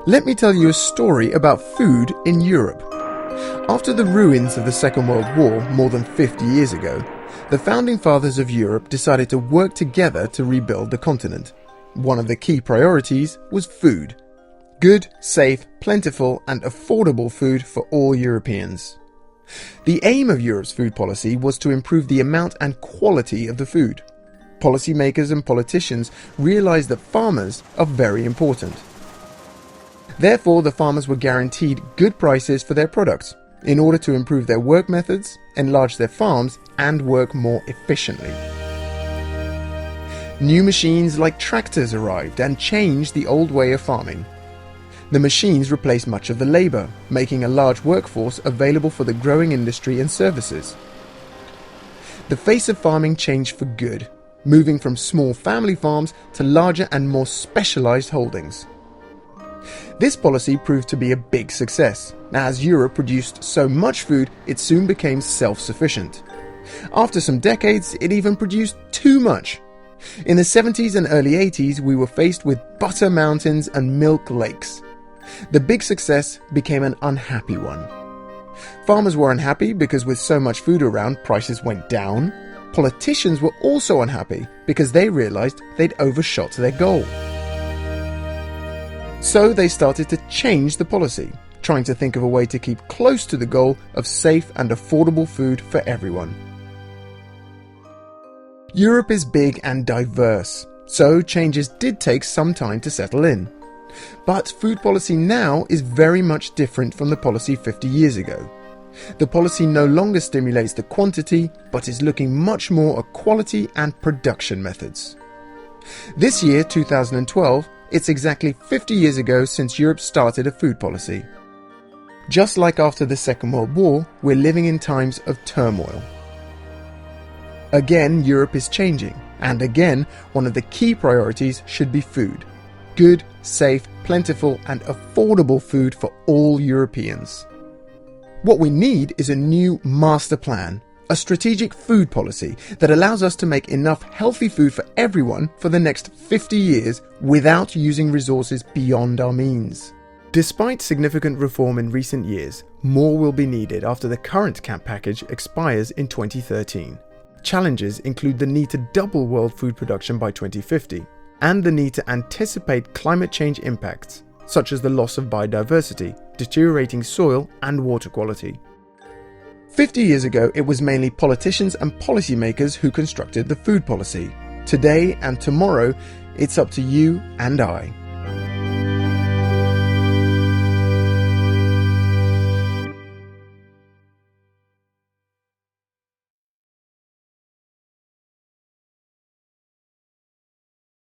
Let me tell you a story about food in Europe. After the ruins of the Second World War more than 50 years ago, the founding fathers of Europe decided to work together to rebuild the continent. One of the key priorities was food. Good, safe, plentiful and affordable food for all Europeans. The aim of Europe's food policy was to improve the amount and quality of the food. Policymakers and politicians realized that farmers are very important. Therefore, the farmers were guaranteed good prices for their products in order to improve their work methods, enlarge their farms, and work more efficiently. New machines like tractors arrived and changed the old way of farming. The machines replaced much of the labor, making a large workforce available for the growing industry and services. The face of farming changed for good, moving from small family farms to larger and more specialized holdings. This policy proved to be a big success, as Europe produced so much food it soon became self-sufficient. After some decades, it even produced too much. In the 70s and early 80s, we were faced with butter mountains and milk lakes. The big success became an unhappy one. Farmers were unhappy because with so much food around, prices went down. Politicians were also unhappy because they realized they'd overshot their goal. So they started to change the policy, trying to think of a way to keep close to the goal of safe and affordable food for everyone. Europe is big and diverse, so changes did take some time to settle in. But food policy now is very much different from the policy 50 years ago. The policy no longer stimulates the quantity, but is looking much more at quality and production methods. This year, 2012, it's exactly 50 years ago since Europe started a food policy. Just like after the Second World War, we're living in times of turmoil. Again, Europe is changing, and again, one of the key priorities should be food. Good, safe, plentiful and affordable food for all Europeans. What we need is a new master plan, a strategic food policy that allows us to make enough healthy food for everyone for the next 50 years without using resources beyond our means. Despite significant reform in recent years, more will be needed after the current CAP package expires in 2013. Challenges include the need to double world food production by 2050, and the need to anticipate climate change impacts, such as the loss of biodiversity, deteriorating soil and water quality. 50 years ago, it was mainly politicians and policymakers who constructed the food policy. Today and tomorrow, it's up to you and I.